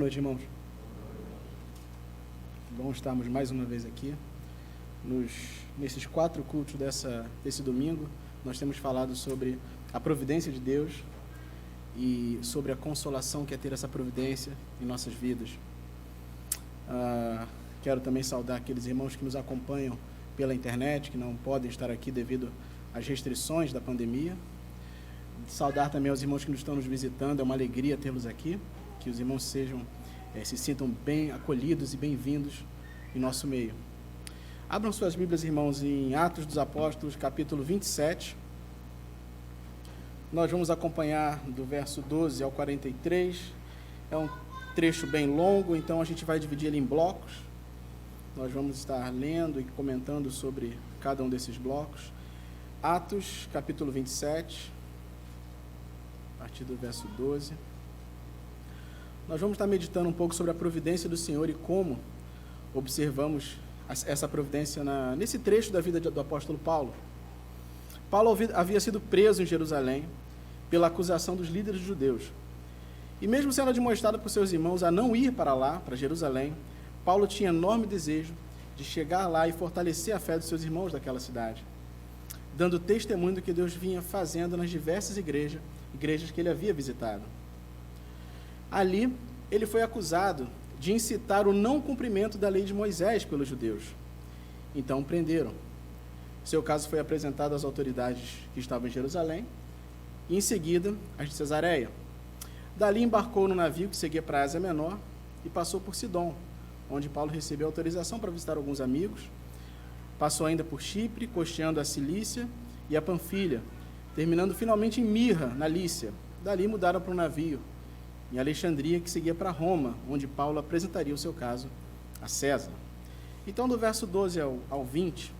noite, irmãos. Bom estarmos mais uma vez aqui. Nesses 4 cultos desse domingo, nós temos falado sobre a providência de Deus e sobre a consolação que é ter essa providência em nossas vidas. Quero também saudar aqueles irmãos que nos acompanham pela internet, que não podem estar aqui devido às restrições da pandemia. Saudar também aos irmãos que nos estão nos visitando, é uma alegria tê-los aqui, que os irmãos se sintam bem acolhidos e bem-vindos em nosso meio. Abram suas Bíblias, irmãos, em Atos dos Apóstolos, capítulo 27. Nós vamos acompanhar do verso 12 ao 43. É um trecho bem longo, então a gente vai dividir ele em blocos. Nós vamos estar lendo e comentando sobre cada um desses blocos. Atos, capítulo 27, a partir do verso 12. Nós vamos estar meditando um pouco sobre a providência do Senhor e como observamos essa providência nesse trecho da vida do apóstolo Paulo. Paulo havia sido preso em Jerusalém pela acusação dos líderes judeus. E mesmo sendo admoestado por seus irmãos a não ir para lá, para Jerusalém, Paulo tinha enorme desejo de chegar lá e fortalecer a fé dos seus irmãos daquela cidade, dando testemunho do que Deus vinha fazendo nas diversas igrejas que ele havia visitado. Ali, ele foi acusado de incitar o não cumprimento da lei de Moisés pelos judeus. Então, o prenderam. Seu caso foi apresentado às autoridades que estavam em Jerusalém e, em seguida, às de Cesareia. Dali, embarcou no navio que seguia para a Ásia Menor e passou por Sidom, onde Paulo recebeu autorização para visitar alguns amigos. Passou ainda por Chipre, costeando a Cilícia e a Panfilha, terminando finalmente em Mirra, na Lícia. Dali mudaram para um navio em Alexandria, que seguia para Roma, onde Paulo apresentaria o seu caso a César. Então, do verso 12 ao 20,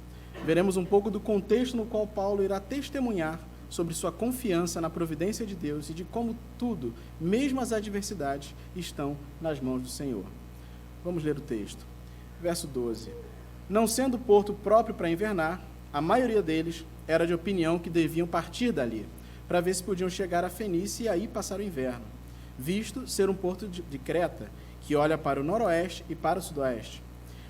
veremos um pouco do contexto no qual Paulo irá testemunhar sobre sua confiança na providência de Deus e de como tudo, mesmo as adversidades, estão nas mãos do Senhor. Vamos ler o texto. Verso 12. Não sendo porto próprio para invernar, a maioria deles era de opinião que deviam partir dali, para ver se podiam chegar a Fenícia e aí passar o inverno, visto ser um porto de Creta, que olha para o noroeste e para o sudoeste.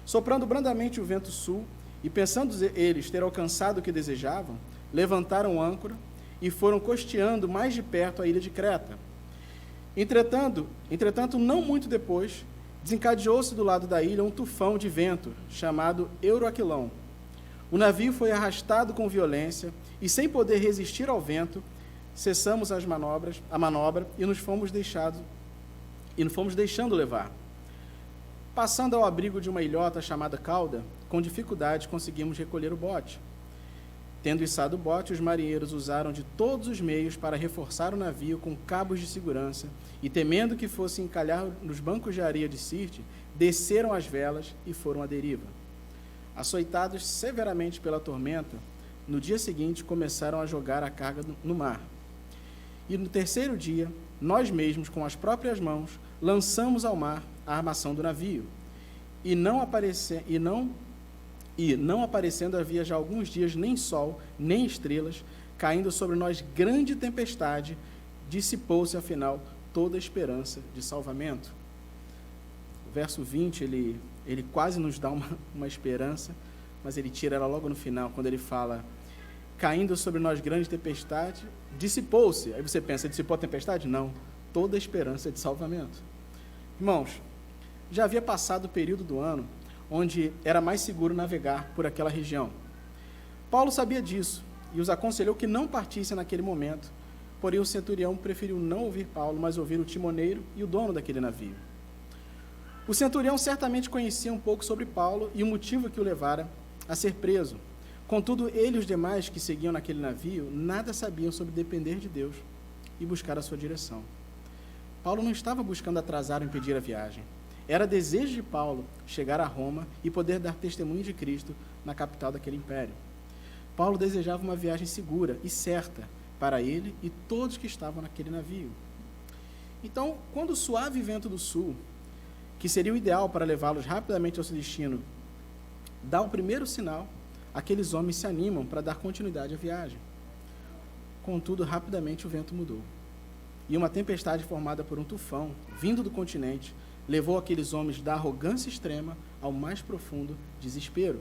Soprando brandamente o vento sul, e pensando eles ter alcançado o que desejavam, levantaram âncora e foram costeando mais de perto a ilha de Creta. Entretanto, não muito depois, desencadeou-se do lado da ilha um tufão de vento, chamado Euroaquilão. O navio foi arrastado com violência, e sem poder resistir ao vento, cessamos a manobra e nos fomos deixando levar. Passando ao abrigo de uma ilhota chamada Cauda, com dificuldade conseguimos recolher o bote. Tendo içado o bote, os marinheiros usaram de todos os meios para reforçar o navio com cabos de segurança e, temendo que fosse encalhar nos bancos de areia de Sirte, desceram as velas e foram à deriva. Açoitados severamente pela tormenta, no dia seguinte começaram a jogar a carga no mar. E no terceiro dia, nós mesmos, com as próprias mãos, lançamos ao mar a armação do navio. E não aparecendo havia já alguns dias nem sol, nem estrelas, caindo sobre nós grande tempestade, dissipou-se, afinal, toda a esperança de salvamento. O verso 20, ele quase nos dá uma esperança, mas ele tira ela logo no final, quando ele fala: caindo sobre nós grande tempestade, dissipou-se. Aí você pensa, dissipou a tempestade? Não, toda a esperança de salvamento. Irmãos, já havia passado o período do ano onde era mais seguro navegar por aquela região. Paulo sabia disso e os aconselhou que não partissem naquele momento, porém o centurião preferiu não ouvir Paulo, mas ouvir o timoneiro e o dono daquele navio. O centurião certamente conhecia um pouco sobre Paulo e o motivo que o levara a ser preso. Contudo, ele e os demais que seguiam naquele navio nada sabiam sobre depender de Deus e buscar a sua direção. Paulo não estava buscando atrasar ou impedir a viagem. Era desejo de Paulo chegar a Roma e poder dar testemunho de Cristo na capital daquele império. Paulo desejava uma viagem segura e certa para ele e todos que estavam naquele navio. Então, quando o suave vento do sul, que seria o ideal para levá-los rapidamente ao seu destino, dá o primeiro sinal, aqueles homens se animam para dar continuidade à viagem. Contudo, rapidamente o vento mudou. E uma tempestade formada por um tufão, vindo do continente, levou aqueles homens da arrogância extrema ao mais profundo desespero.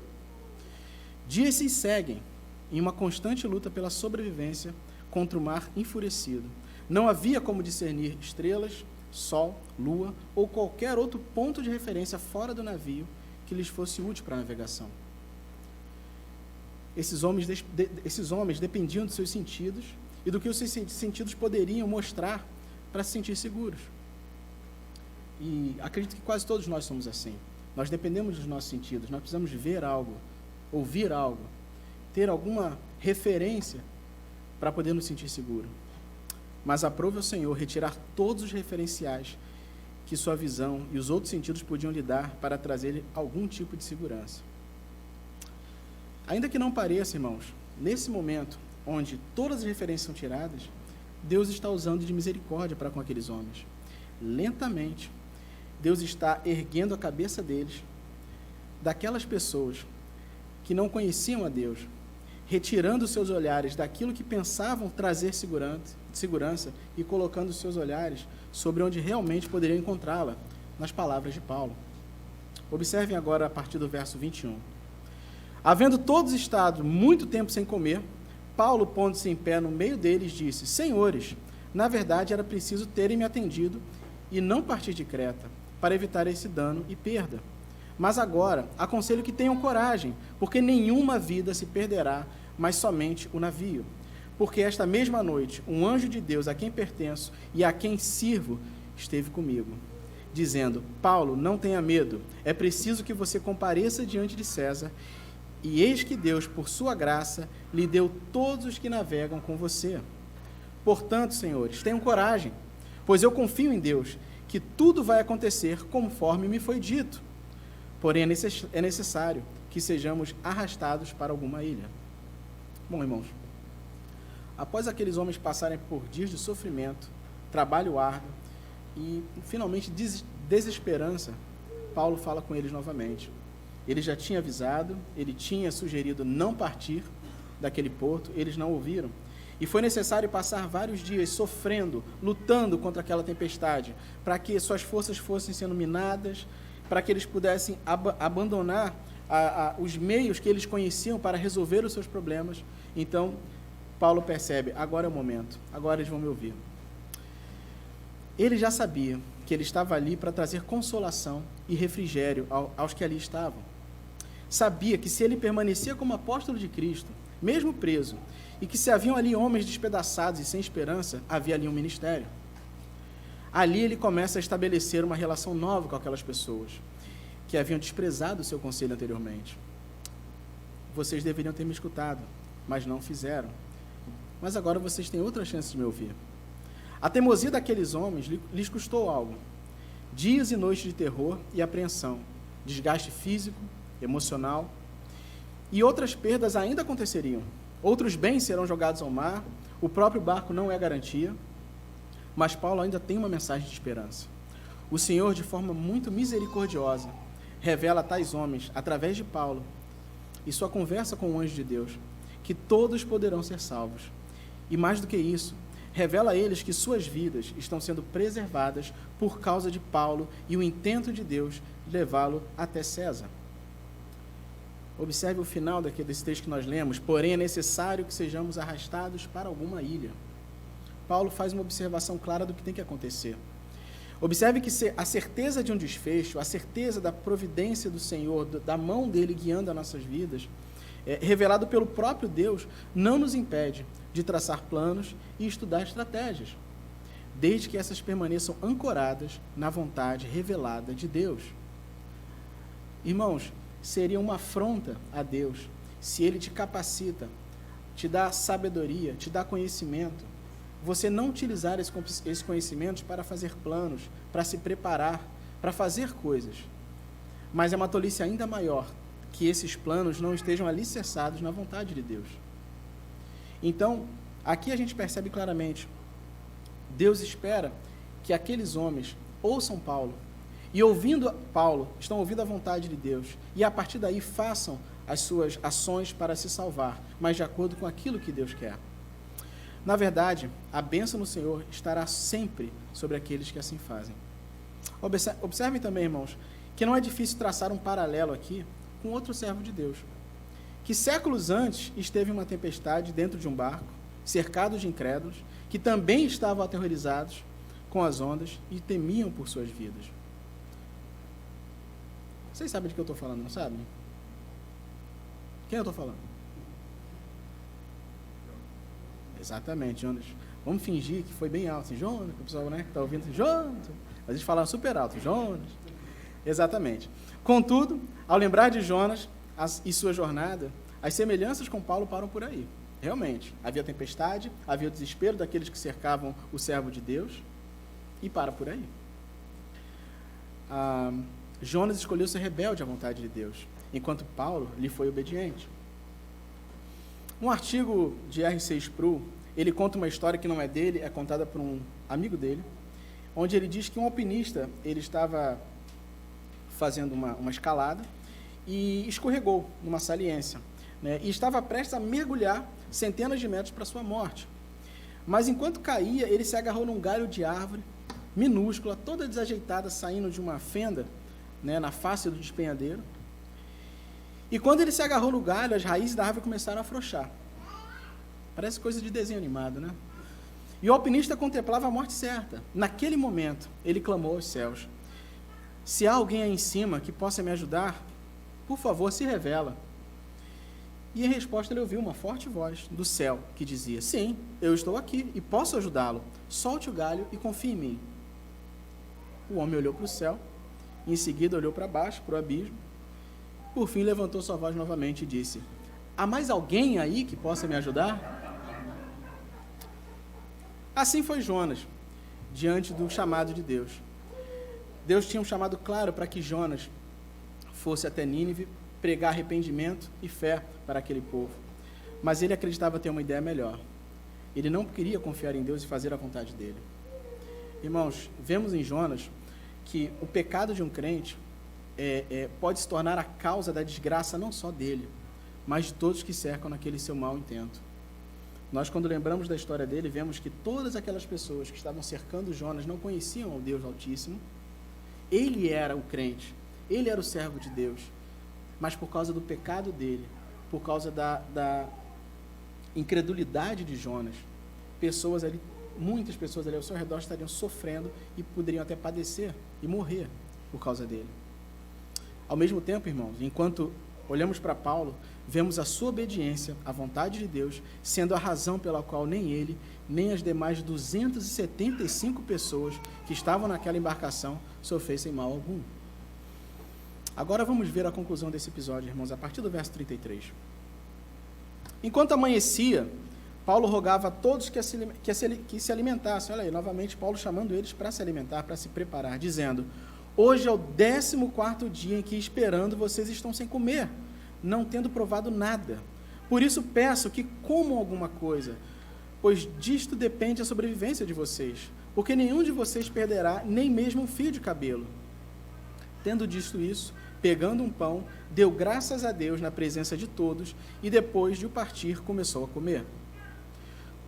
Dias se seguem em uma constante luta pela sobrevivência contra o mar enfurecido. Não havia como discernir estrelas, sol, lua ou qualquer outro ponto de referência fora do navio que lhes fosse útil para a navegação. Esses homens dependiam dos seus sentidos e do que os seus sentidos poderiam mostrar para se sentir seguros. E acredito que quase todos nós somos assim. Nós dependemos dos nossos sentidos, nós precisamos ver algo, ouvir algo, ter alguma referência para poder nos sentir seguros. Mas aprove ao Senhor retirar todos os referenciais que sua visão e os outros sentidos podiam lhe dar para trazer algum tipo de segurança. Ainda que não pareça, irmãos, nesse momento, onde todas as referências são tiradas, Deus está usando de misericórdia para com aqueles homens. Lentamente, Deus está erguendo a cabeça deles, daquelas pessoas que não conheciam a Deus, retirando os seus olhares daquilo que pensavam trazer segurança e colocando os seus olhares sobre onde realmente poderiam encontrá-la, nas palavras de Paulo. Observem agora a partir do verso 21. Havendo todos estado muito tempo sem comer, Paulo, pondo-se em pé no meio deles, disse: Senhores, na verdade era preciso terem me atendido e não partir de Creta, para evitar esse dano e perda. Mas agora, aconselho que tenham coragem, porque nenhuma vida se perderá, mas somente o navio. Porque esta mesma noite, um anjo de Deus a quem pertenço e a quem sirvo, esteve comigo, dizendo: Paulo, não tenha medo, é preciso que você compareça diante de César, e eis que Deus, por sua graça, lhe deu todos os que navegam com você. Portanto, senhores, tenham coragem, pois eu confio em Deus, que tudo vai acontecer conforme me foi dito. Porém, é necessário que sejamos arrastados para alguma ilha. Bom, irmãos, após aqueles homens passarem por dias de sofrimento, trabalho árduo e, finalmente, desesperança, Paulo fala com eles novamente. Ele já tinha avisado, ele tinha sugerido não partir daquele porto, eles não ouviram. E foi necessário passar vários dias sofrendo, lutando contra aquela tempestade, para que suas forças fossem sendo minadas, para que eles pudessem abandonar os meios que eles conheciam para resolver os seus problemas. Então, Paulo percebe: agora é o momento, agora eles vão me ouvir. Ele já sabia que ele estava ali para trazer consolação e refrigério aos que ali estavam. Sabia que se ele permanecia como apóstolo de Cristo, mesmo preso, e que se haviam ali homens despedaçados e sem esperança, havia ali um ministério. Ali ele começa a estabelecer uma relação nova com aquelas pessoas que haviam desprezado o seu conselho anteriormente. Vocês deveriam ter me escutado, mas não fizeram. Mas agora vocês têm outra chance de me ouvir. A teimosia daqueles homens lhes custou algo. Dias e noites de terror e apreensão, desgaste físico, emocional, e outras perdas ainda aconteceriam. Outros bens serão jogados ao mar, o próprio barco não é garantia, mas Paulo ainda tem uma mensagem de esperança. O Senhor, de forma muito misericordiosa, revela a tais homens, através de Paulo, e sua conversa com o anjo de Deus, que todos poderão ser salvos. E mais do que isso, revela a eles que suas vidas estão sendo preservadas por causa de Paulo e o intento de Deus de levá-lo até César. Observe o final desse texto que nós lemos: porém é necessário que sejamos arrastados para alguma ilha. Paulo faz uma observação clara do que tem que acontecer. Observe que a certeza de um desfecho, a certeza da providência do Senhor, da mão dele guiando as nossas vidas, revelado pelo próprio Deus, não nos impede de traçar planos e estudar estratégias, desde que essas permaneçam ancoradas na vontade revelada de Deus. Irmãos, seria uma afronta a Deus se Ele te capacita, te dá sabedoria, te dá conhecimento, você não utilizar esses conhecimentos para fazer planos, para se preparar, para fazer coisas. Mas é uma tolice ainda maior que esses planos não estejam alicerçados na vontade de Deus. Então, aqui a gente percebe claramente, Deus espera que aqueles homens ouçam Paulo, e ouvindo Paulo, estão ouvindo a vontade de Deus, e a partir daí façam as suas ações para se salvar, mas de acordo com aquilo que Deus quer. Na verdade, a bênção do Senhor estará sempre sobre aqueles que assim fazem. Observem também, irmãos, que não é difícil traçar um paralelo aqui com outro servo de Deus, que séculos antes esteve em uma tempestade dentro de um barco, cercado de incrédulos, que também estavam aterrorizados com as ondas e temiam por suas vidas. Vocês sabem de que eu estou falando, não sabem? Quem eu estou falando? Exatamente, Jonas. Vamos fingir que foi bem alto, assim, Jonas, o pessoal, né, que está ouvindo, assim, Jonas. A gente fala super alto, Jonas. Exatamente. Contudo, ao lembrar de Jonas e sua jornada, as semelhanças com Paulo param por aí. Realmente, havia tempestade, havia o desespero daqueles que cercavam o servo de Deus, e para por aí. Jonas escolheu ser rebelde à vontade de Deus, enquanto Paulo lhe foi obediente. Um artigo de R.C. Sproul, ele conta uma história que não é dele, é contada por um amigo dele, onde ele diz que um alpinista, ele estava fazendo uma escalada e escorregou numa saliência, né, e estava prestes a mergulhar centenas de metros para sua morte. Mas enquanto caía, ele se agarrou num galho de árvore, minúscula, toda desajeitada, saindo de uma fenda, né, na face do despenhadeiro. E quando ele se agarrou no galho, as raízes da árvore começaram a afrouxar. Parece coisa de desenho animado, né? E o alpinista contemplava a morte certa. Naquele momento, ele clamou aos céus: se há alguém aí em cima que possa me ajudar, por favor, se revela. E em resposta ele ouviu uma forte voz do céu que dizia: sim, eu estou aqui e posso ajudá-lo. Solte o galho e confie em mim. O homem olhou para o céu, e em seguida olhou para baixo, para o abismo. Por fim levantou sua voz novamente e disse: há mais alguém aí que possa me ajudar? Assim foi Jonas, diante do chamado de Deus. Deus tinha um chamado claro para que Jonas fosse até Nínive pregar arrependimento e fé para aquele povo. Mas ele acreditava ter uma ideia melhor. Ele não queria confiar em Deus e fazer a vontade dele. Irmãos, vemos em Jonas que o pecado de um crente pode se tornar a causa da desgraça não só dele, mas de todos que cercam naquele seu mau intento. Nós, quando lembramos da história dele, vemos que todas aquelas pessoas que estavam cercando Jonas não conheciam o Deus Altíssimo. Ele era o crente, ele era o servo de Deus, mas por causa do pecado dele, por causa da incredulidade de Jonas, muitas pessoas ali ao seu redor estariam sofrendo e poderiam até padecer e morrer por causa dele. Ao mesmo tempo, irmãos, enquanto olhamos para Paulo, vemos a sua obediência à vontade de Deus sendo a razão pela qual nem ele, nem as demais 275 pessoas que estavam naquela embarcação sofressem mal algum. Agora vamos ver a conclusão desse episódio, irmãos, a partir do verso 33. Enquanto amanhecia, Paulo rogava a todos que se alimentassem. Olha aí, novamente Paulo chamando eles para se alimentar, para se preparar, dizendo: hoje é o 14º dia em que, esperando, vocês estão sem comer, não tendo provado nada. Por isso peço que comam alguma coisa, pois disto depende a sobrevivência de vocês, porque nenhum de vocês perderá nem mesmo um fio de cabelo. Tendo dito isso, pegando um pão, deu graças a Deus na presença de todos, e depois de o partir, começou a comer.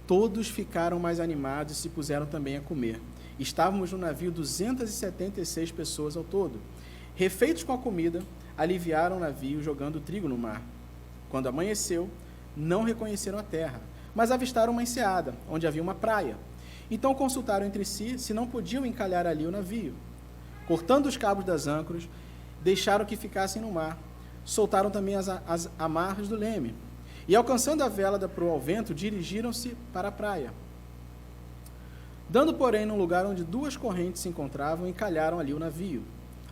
Todos ficaram mais animados e se puseram também a comer. Estávamos no navio 276 pessoas ao todo. Refeitos com a comida, aliviaram o navio jogando trigo no mar. Quando amanheceu, não reconheceram a terra, mas avistaram uma enseada, onde havia uma praia. Então consultaram entre si se não podiam encalhar ali o navio. Cortando os cabos das âncoras, deixaram que ficassem no mar. Soltaram também as amarras do leme. E, alcançando a vela da proa ao vento, dirigiram-se para a praia. Dando, porém, num lugar onde duas correntes se encontravam, encalharam ali o navio.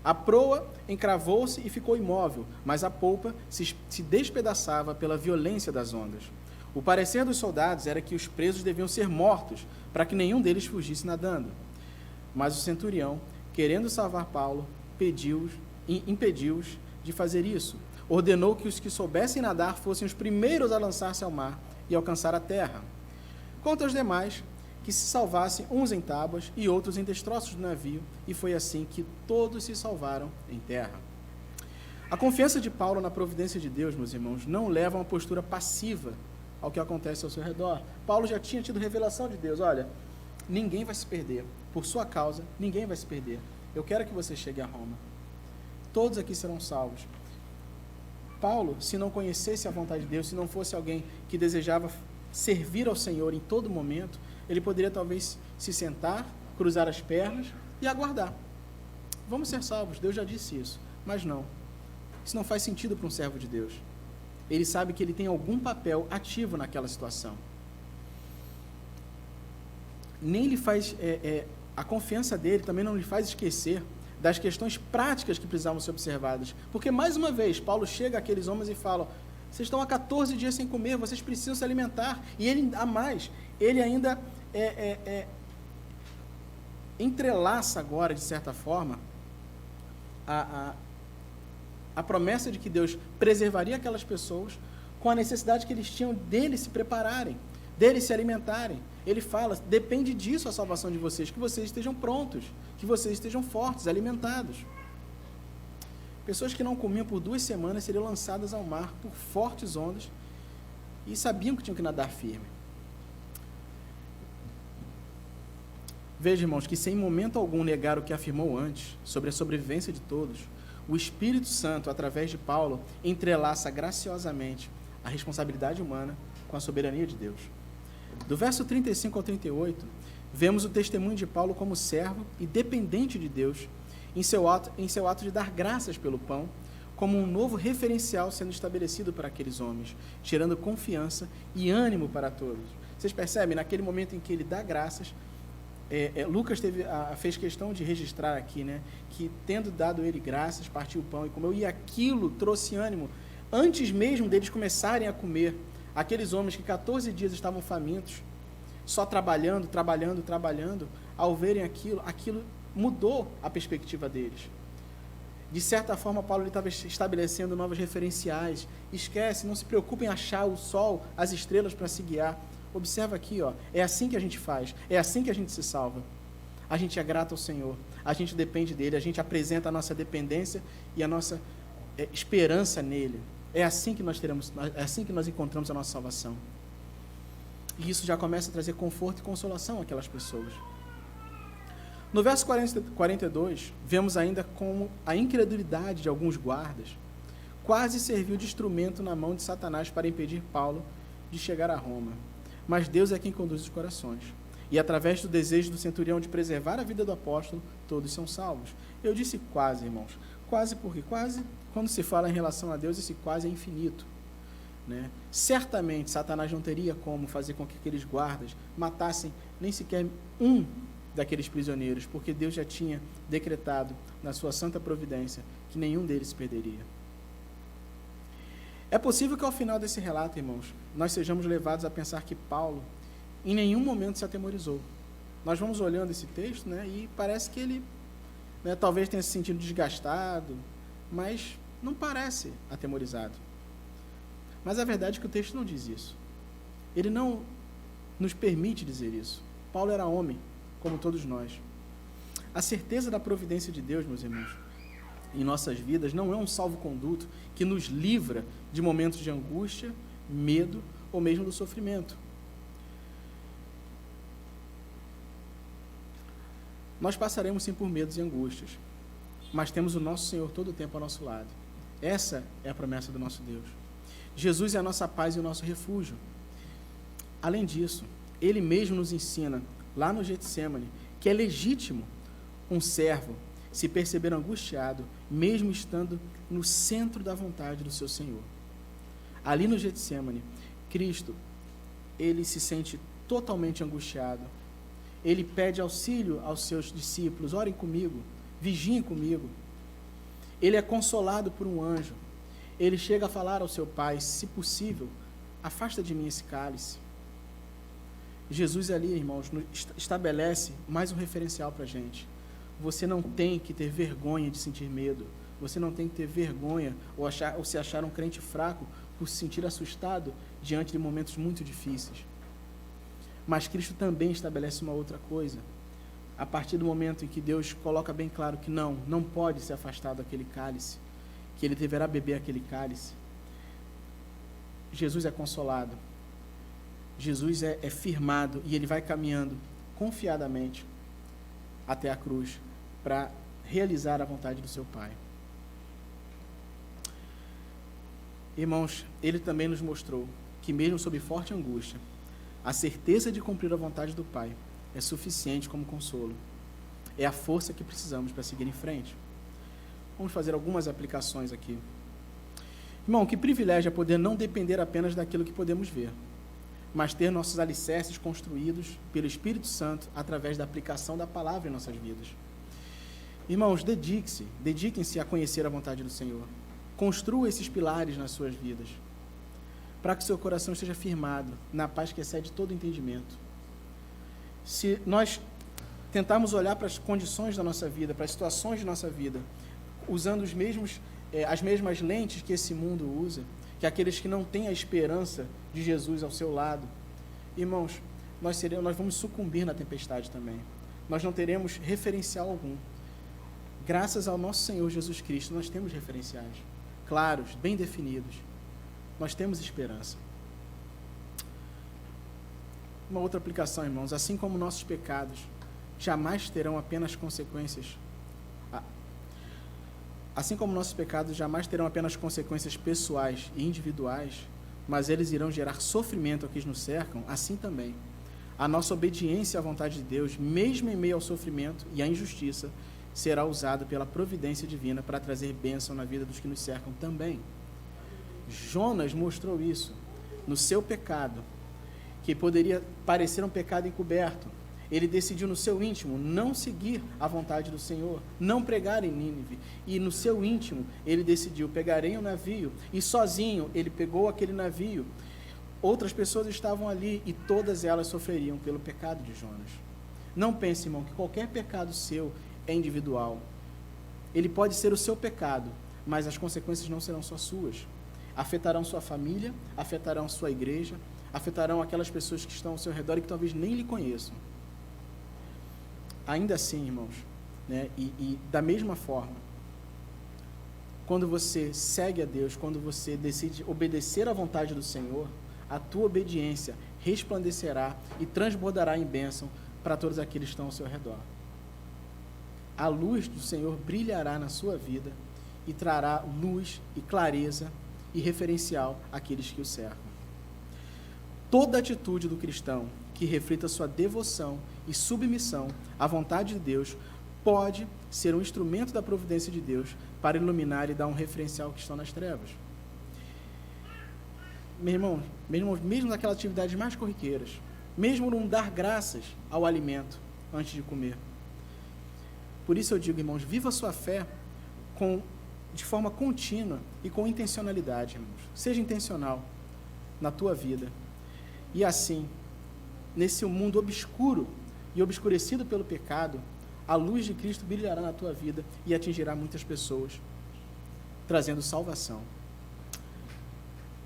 A proa encravou-se e ficou imóvel, mas a polpa se despedaçava pela violência das ondas. O parecer dos soldados era que os presos deviam ser mortos, para que nenhum deles fugisse nadando. Mas o centurião, querendo salvar Paulo, impediu-os de fazer isso. Ordenou que os que soubessem nadar fossem os primeiros a lançar-se ao mar e alcançar a terra. Quanto aos demais, que se salvassem uns em tábuas e outros em destroços do navio, e foi assim que todos se salvaram em terra. A confiança de Paulo na providência de Deus, meus irmãos, não leva a uma postura passiva ao que acontece ao seu redor. Paulo já tinha tido revelação de Deus: olha, ninguém vai se perder, por sua causa, ninguém vai se perder. Eu quero que você chegue a Roma. Todos aqui serão salvos. Paulo, se não conhecesse a vontade de Deus, se não fosse alguém que desejava servir ao Senhor em todo momento, ele poderia talvez se sentar, cruzar as pernas e aguardar. Vamos ser salvos, Deus já disse isso. Mas não. Isso não faz sentido para um servo de Deus. Ele sabe que ele tem algum papel ativo naquela situação. Nem lhe faz... a confiança dele também não lhe faz esquecer das questões práticas que precisavam ser observadas. Porque, mais uma vez, Paulo chega àqueles homens e fala: vocês estão há 14 dias sem comer, vocês precisam se alimentar. E ele, a mais, ele ainda entrelaça agora, de certa forma, a promessa de que Deus preservaria aquelas pessoas com a necessidade que eles tinham deles se prepararem, deles se alimentarem. Ele fala: depende disso a salvação de vocês, que vocês estejam prontos, que vocês estejam fortes, alimentados. Pessoas que não comiam por 2 semanas seriam lançadas ao mar por fortes ondas e sabiam que tinham que nadar firme. Veja, irmãos, que sem momento algum negar o que afirmou antes sobre a sobrevivência de todos, o Espírito Santo, através de Paulo, entrelaça graciosamente a responsabilidade humana com a soberania de Deus. Do verso 35 ao 38, vemos o testemunho de Paulo como servo e dependente de Deus em seu ato de dar graças pelo pão, como um novo referencial sendo estabelecido para aqueles homens, gerando confiança e ânimo para todos. Vocês percebem, naquele momento em que ele dá graças, Lucas fez questão de registrar aqui, né, que tendo dado ele graças, partiu o pão e comeu, e aquilo trouxe ânimo, antes mesmo deles começarem a comer. Aqueles homens que 14 dias estavam famintos, só trabalhando, ao verem aquilo mudou a perspectiva deles. De certa forma, Paulo estava estabelecendo novos referenciais. Esquece, não se preocupe em achar o sol, as estrelas para se guiar. Observa aqui, é assim que a gente faz, é assim que a gente se salva. A gente é grato ao Senhor, a gente depende dele, a gente apresenta a nossa dependência e a nossa esperança nele. É assim que nós encontramos a nossa salvação. E isso já começa a trazer conforto e consolação àquelas pessoas. No verso 42, vemos ainda como a incredulidade de alguns guardas quase serviu de instrumento na mão de Satanás para impedir Paulo de chegar a Roma. Mas Deus é quem conduz os corações. E através do desejo do centurião de preservar a vida do apóstolo, todos são salvos. Eu disse quase, irmãos. Quase porque quase, quando se fala em relação a Deus, esse quase é infinito, né? Certamente, Satanás não teria como fazer com que aqueles guardas matassem nem sequer um daqueles prisioneiros, porque Deus já tinha decretado, na sua santa providência, que nenhum deles se perderia. É possível que ao final desse relato, irmãos, nós sejamos levados a pensar que Paulo em nenhum momento se atemorizou. Nós vamos olhando esse texto, né, e parece que ele, né, talvez tenha se sentido desgastado, mas não parece atemorizado. Mas a verdade é que o texto não diz isso. Ele não nos permite dizer isso. Paulo era homem, como todos nós. A certeza da providência de Deus, meus irmãos, em nossas vidas não é um salvo-conduto que nos livra de momentos de angústia, medo ou mesmo do sofrimento. Nós passaremos sim por medos e angústias, mas temos o nosso Senhor todo o tempo ao nosso lado. Essa é a promessa do nosso Deus. Jesus é a nossa paz e o nosso refúgio. Além disso, Ele mesmo nos ensina, lá no Getsêmani, que é legítimo um servo se perceber angustiado, mesmo estando no centro da vontade do seu Senhor. Ali no Getsêmani, Cristo, Ele se sente totalmente angustiado. Ele pede auxílio aos seus discípulos: orem comigo, vigiem comigo. Ele é consolado por um anjo. Ele chega a falar ao seu Pai: se possível, afasta de mim esse cálice. Jesus ali, irmãos, estabelece mais um referencial para a gente. Você não tem que ter vergonha de sentir medo. Você não tem que ter vergonha ou se achar um crente fraco por se sentir assustado diante de momentos muito difíceis. Mas Cristo também estabelece uma outra coisa. A partir do momento em que Deus coloca bem claro que não pode se afastar daquele cálice, que ele deverá beber aquele cálice, Jesus é consolado. Jesus é firmado e ele vai caminhando confiadamente até a cruz para realizar a vontade do seu Pai. Irmãos, ele também nos mostrou que mesmo sob forte angústia, a certeza de cumprir a vontade do Pai é suficiente como consolo. É a força que precisamos para seguir em frente. Vamos fazer algumas aplicações aqui. Irmão, que privilégio é poder não depender apenas daquilo que podemos ver, mas ter nossos alicerces construídos pelo Espírito Santo através da aplicação da palavra em nossas vidas. Irmãos, dediquem-se a conhecer a vontade do Senhor. Construa esses pilares nas suas vidas, para que seu coração esteja firmado na paz que excede todo entendimento. Se nós tentarmos olhar para as condições da nossa vida, para as situações de nossa vida, usando as mesmas lentes que esse mundo usa, que aqueles que não têm a esperança de Jesus ao seu lado, irmãos, nós vamos sucumbir na tempestade também. Nós não teremos referencial algum. Graças ao nosso Senhor Jesus Cristo, nós temos referenciais claros, bem definidos. Nós temos esperança. Uma outra aplicação, irmãos, assim como nossos pecados jamais terão apenas consequências pessoais e individuais, mas eles irão gerar sofrimento aos que nos cercam, assim também a nossa obediência à vontade de Deus, mesmo em meio ao sofrimento e à injustiça, será usada pela providência divina para trazer bênção na vida dos que nos cercam também. Jonas mostrou isso no seu pecado, que poderia parecer um pecado encoberto. Ele decidiu no seu íntimo não seguir a vontade do Senhor, não pregar em Nínive. E no seu íntimo ele decidiu, pegarei um navio. E sozinho ele pegou aquele navio. Outras pessoas estavam ali e todas elas sofreriam pelo pecado de Jonas. Não pense, irmão, que qualquer pecado seu é individual. Ele pode ser o seu pecado, mas as consequências não serão só suas. Afetarão sua família, afetarão sua igreja, afetarão aquelas pessoas que estão ao seu redor e que talvez nem lhe conheçam. Ainda assim, irmãos, né, e da mesma forma, quando você segue a Deus, quando você decide obedecer à vontade do Senhor, a tua obediência resplandecerá e transbordará em bênção para todos aqueles que estão ao seu redor. A luz do Senhor brilhará na sua vida e trará luz e clareza e referencial àqueles que o cercam. Toda atitude do cristão que reflita sua devoção e submissão à vontade de Deus pode ser um instrumento da providência de Deus para iluminar e dar um referencial ao que estão nas trevas. Meu irmão, mesmo naquelas atividades mais corriqueiras, mesmo não dar graças ao alimento antes de comer. Por isso eu digo, irmãos, viva a sua fé de forma contínua e com intencionalidade, irmãos. Seja intencional na tua vida. E assim, nesse mundo obscuro e obscurecido pelo pecado, a luz de Cristo brilhará na tua vida e atingirá muitas pessoas, trazendo salvação.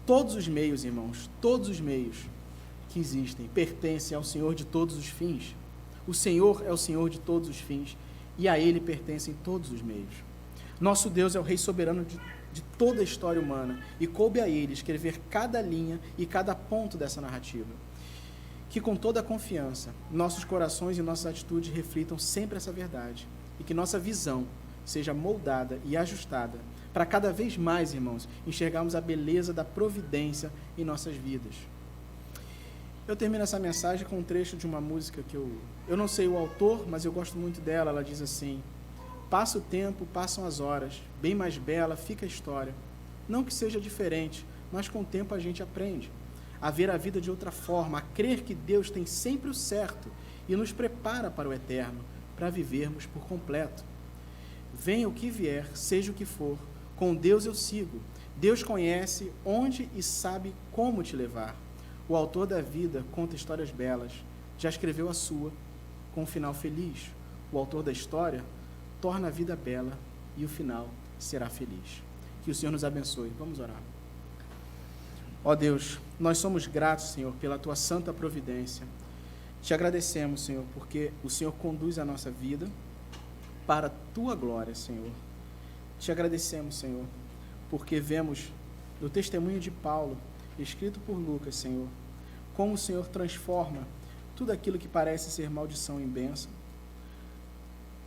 Todos os meios, irmãos, todos os meios que existem pertencem ao Senhor de todos os fins. O Senhor é o Senhor de todos os fins e a Ele pertencem todos os meios. Nosso Deus é o Rei soberano de toda a história humana e coube a Ele escrever cada linha e cada ponto dessa narrativa. Que com toda a confiança, nossos corações e nossas atitudes reflitam sempre essa verdade e que nossa visão seja moldada e ajustada para cada vez mais, irmãos, enxergarmos a beleza da providência em nossas vidas. Eu termino essa mensagem com um trecho de uma música que eu não sei o autor, mas eu gosto muito dela. Ela diz assim: passa o tempo, passam as horas, bem mais bela fica a história. Não que seja diferente, mas com o tempo a gente aprende a ver a vida de outra forma, a crer que Deus tem sempre o certo e nos prepara para o eterno, para vivermos por completo. Venha o que vier, seja o que for, com Deus eu sigo. Deus conhece onde e sabe como te levar. O autor da vida conta histórias belas, já escreveu a sua, com um final feliz. O autor da história torna a vida bela e o final será feliz. Que o Senhor nos abençoe. Vamos orar. Ó Deus, nós somos gratos, Senhor, pela Tua santa providência. Te agradecemos, Senhor, porque o Senhor conduz a nossa vida para a Tua glória, Senhor. Te agradecemos, Senhor, porque vemos no testemunho de Paulo, escrito por Lucas, Senhor, como o Senhor transforma tudo aquilo que parece ser maldição em bênção.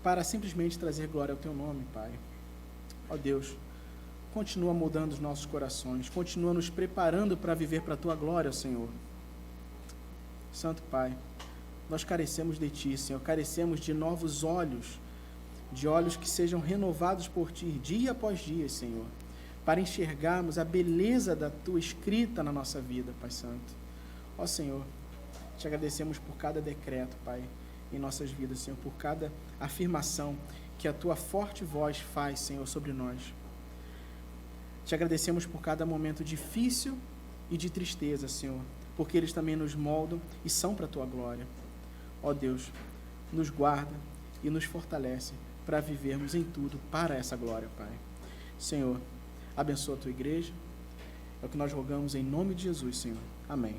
para simplesmente trazer glória ao teu nome, Pai. Ó Deus, continua moldando os nossos corações, continua nos preparando para viver para a tua glória, Senhor. Santo Pai, nós carecemos de Ti, Senhor, carecemos de novos olhos, de olhos que sejam renovados por Ti, dia após dia, Senhor, para enxergarmos a beleza da Tua escrita na nossa vida, Pai Santo. Ó Senhor, te agradecemos por cada decreto, Pai, em nossas vidas, Senhor, por cada afirmação que a Tua forte voz faz, Senhor, sobre nós. Te agradecemos por cada momento difícil e de tristeza, Senhor, porque eles também nos moldam e são para a Tua glória. Ó Deus, nos guarda e nos fortalece para vivermos em tudo para essa glória, Pai. Senhor, abençoa a Tua igreja. É o que nós rogamos em nome de Jesus, Senhor. Amém.